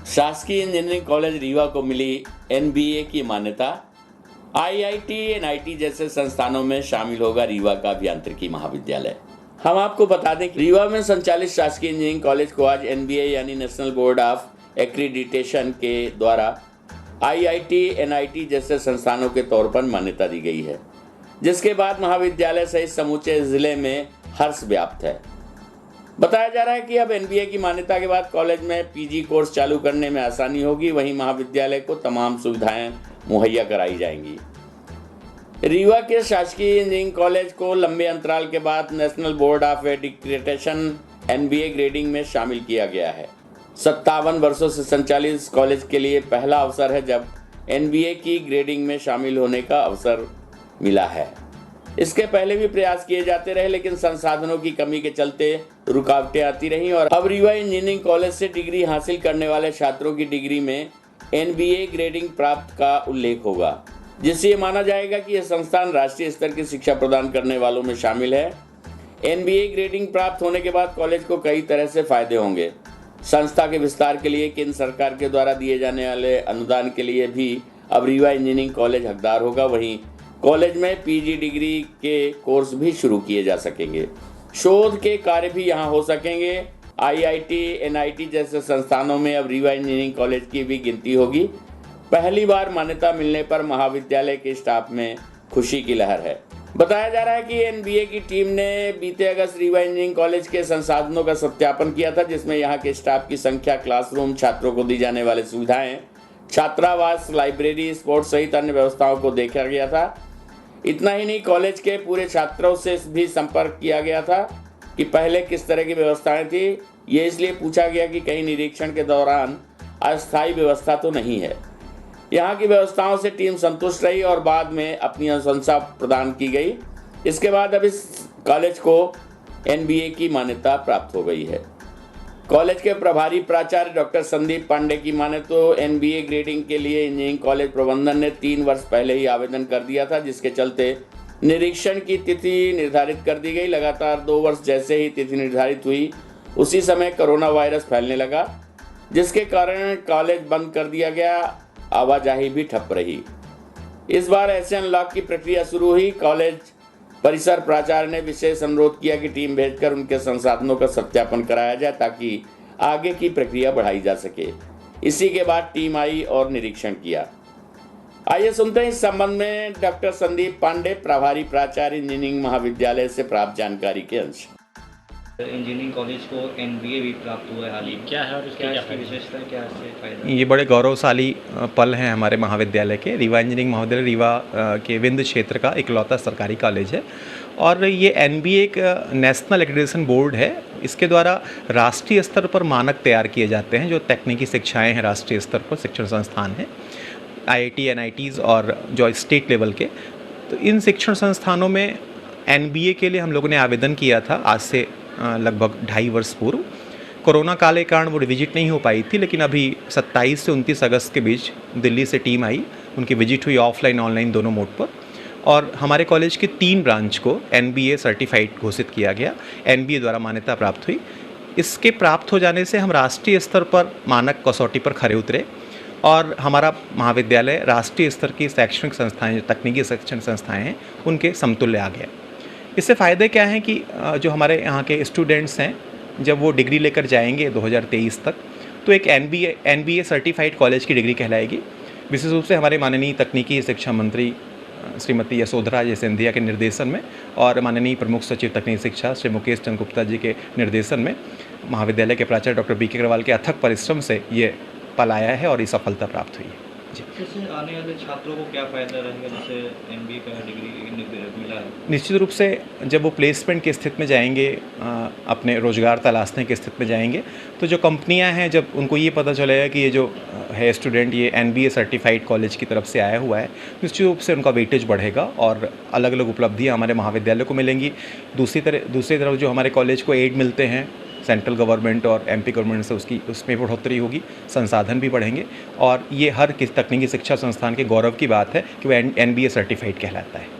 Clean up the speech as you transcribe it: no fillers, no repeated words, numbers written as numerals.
शासकीय engineering college Rewa को मिली NBA की मान्यता। आईआईटी, एनआईटी जैसे संस्थानों में शामिल होगा रीवा का अभियांत्रिकी महाविद्यालय। हम आपको बता दें कि रीवा में संचालित शासकीय इंजीनियरिंग कॉलेज को आज एनबीए यानी नेशनल बोर्ड ऑफ एक्रीडिटेशन के द्वारा आईआईटी, एनआईटी जैसे संस्थानों के तौर पर मान्यता दी गई है, जिसके बाद महाविद्यालय सहित समूचे जिले में हर्ष व्याप्त है। बताया जा रहा है कि अब एनबीए की मान्यता के बाद कॉलेज में पीजी कोर्स चालू करने में आसानी होगी, वहीं महाविद्यालय को तमाम सुविधाएं मुहैया कराई जाएंगी। रीवा के शासकीय इंजीनियरिंग कॉलेज को लंबे अंतराल के बाद national board of accreditation NBA grading में शामिल किया गया है। 57 वर्षों से संचालित इस कॉलेज के लिए पहला अवसर है जब एनबीए की ग्रेडिंग में शामिल होने का अवसर मिला है। इसके पहले भी प्रयास किए जाते रहे, लेकिन संसाधनों की कमी के चलते रुकावटें आती रहीं और अब रीवा इंजीनियरिंग कॉलेज से डिग्री हासिल करने वाले छात्रों की डिग्री में एनबीए ग्रेडिंग प्राप्त का उल्लेख होगा, जिससे ये माना जाएगा कि यह संस्थान राष्ट्रीय स्तर की शिक्षा प्रदान करने वालों में शामिल है। एनबीए ग्रेडिंग प्राप्त होने के बाद कॉलेज को कई तरह से फायदे होंगे। संस्था के विस्तार के लिए केंद्र सरकार के द्वारा दिए जाने वाले अनुदान के लिए भी अब रीवा इंजीनियरिंग कॉलेज हकदार होगा। वहीं कॉलेज में पीजी डिग्री के कोर्स भी शुरू किए जा सकेंगे। शोध के कार्य भी यहां हो सकेंगे। आईआईटी, एनआईटी जैसे संस्थानों में अब रीवा इंजीनियरिंग कॉलेज की भी गिनती होगी। पहली बार मान्यता मिलने पर महाविद्यालय के स्टाफ में खुशी की लहर है। बताया जा रहा है कि एनबीए की टीम ने बीते अगस्त रीवा इंजीनियरिंग कॉलेज के संसाधनों का सत्यापन किया था, जिसमें यहाँ के स्टाफ की संख्या, क्लासरूम, छात्रों को दी जाने वाली सुविधाएं, छात्रावास, लाइब्रेरी, स्पोर्ट्स सहित अन्य व्यवस्थाओं को देखा गया था। इतना ही नहीं, कॉलेज के पूरे छात्रों से भी संपर्क किया गया था कि पहले किस तरह की व्यवस्थाएं थी। ये इसलिए पूछा गया कि कहीं निरीक्षण के दौरान अस्थायी व्यवस्था तो नहीं है। यहाँ की व्यवस्थाओं से टीम संतुष्ट रही और बाद में अपनी अनुशंसा प्रदान की गई। इसके बाद अब इस कॉलेज को एनबीए की मान्यता प्राप्त हो गई है। कॉलेज के प्रभारी प्राचार्य डॉक्टर संदीप पांडे की माने तो एनबीए ग्रेडिंग के लिए इंजीनियरिंग कॉलेज प्रबंधन ने 3 वर्ष पहले ही आवेदन कर दिया था, जिसके चलते निरीक्षण की तिथि निर्धारित कर दी गई। लगातार 2 वर्ष जैसे ही तिथि निर्धारित हुई, उसी समय कोरोना वायरस फैलने लगा, जिसके कारण कॉलेज बंद कर दिया गया। आवाजाही भी ठप रही। इस बार ऐसे अनलॉक की प्रक्रिया शुरू हुई। कॉलेज परिसर प्राचार्य ने विशेष अनुरोध किया कि टीम भेजकर उनके संसाधनों का सत्यापन कराया जाए ताकि आगे की प्रक्रिया बढ़ाई जा सके। इसी के बाद टीम आई और निरीक्षण किया। आइए सुनते हैं इस संबंध में डॉक्टर संदीप पांडे, प्रभारी प्राचार्य इंजीनियरिंग महाविद्यालय से प्राप्त जानकारी के अंश। इंजीनियरिंग कॉलेज को एनबीए भी प्राप्त हुआ है हाल ही। क्या है और इसकी क्या विशेषता, क्या इससे फायदा? ये बड़े गौरवशाली पल हैं हमारे महाविद्यालय के। रीवा इंजीनियरिंग महाविद्यालय रीवा के विंध्य क्षेत्र का इकलौता सरकारी कॉलेज है और ये एनबीए एक नेशनल एक्रीडिटेशन बोर्ड है। इसके द्वारा राष्ट्रीय स्तर पर मानक तैयार किए जाते हैं। जो तकनीकी शिक्षाएँ हैं राष्ट्रीय स्तर पर शिक्षण संस्थान हैं, आईआईटी, एनआईटीज़ और जो स्टेट लेवल के, तो इन शिक्षण संस्थानों में एनबीए के लिए हम लोगों ने आवेदन किया था आज से लगभग 2.5 वर्ष पूर्व। कोरोना काल के कारण वो विजिट नहीं हो पाई थी, लेकिन अभी 27 से 29 अगस्त के बीच दिल्ली से टीम आई, उनकी विजिट हुई ऑफलाइन ऑनलाइन दोनों मोड पर और हमारे कॉलेज के 3 ब्रांच को एनबीए सर्टिफाइड घोषित किया गया, एनबीए द्वारा मान्यता प्राप्त हुई। इसके प्राप्त हो जाने से हम राष्ट्रीय स्तर पर मानक कसौटी पर खरे उतरे और हमारा महाविद्यालय राष्ट्रीय स्तर की शैक्षणिक संस्थाएं, जो तकनीकी शिक्षण संस्थाएं हैं, उनके समतुल्य आ गया। इससे फ़ायदे क्या हैं कि जो हमारे यहाँ के स्टूडेंट्स हैं, जब वो डिग्री लेकर जाएंगे 2023 तक, तो एक एनबीए सर्टिफाइड कॉलेज की डिग्री कहलाएगी। विशेष रूप से हमारे माननीय तकनीकी शिक्षा मंत्री श्रीमती यशोधरा जी सिंधिया के निर्देशन में और माननीय प्रमुख सचिव तकनीकी शिक्षा श्री मुकेश चंद्र गुप्ता जी के निर्देशन में महाविद्यालय के प्राचार्य डॉक्टर बीके अग्रवाल के अथक परिश्रम से ये पल आया है और ये सफलता प्राप्त हुई है। इससे आने वाले छात्रों को क्या फ़ायदा रहेगा जैसे एनबीए का डिग्री मिला है? निश्चित रूप से जब वो प्लेसमेंट की स्थिति में जाएंगे, अपने रोज़गार तलाशने की स्थिति में जाएंगे, तो जो कंपनियां हैं, जब उनको ये पता चलेगा कि ये जो है स्टूडेंट ये एनबीए सर्टिफाइड कॉलेज की तरफ से आया हुआ है, निश्चित रूप से उनका वेटेज बढ़ेगा और अलग अलग उपलब्धियाँ हमारे महाविद्यालय को मिलेंगी। दूसरी तरफ जो हमारे कॉलेज को एड मिलते हैं सेंट्रल गवर्नमेंट और एमपी गवर्नमेंट से, उसमें बढ़ोतरी होगी, संसाधन भी बढ़ेंगे और ये हर किस तकनीकी शिक्षा संस्थान के गौरव की बात है कि वो एनबीए सर्टिफाइड कहलाता है।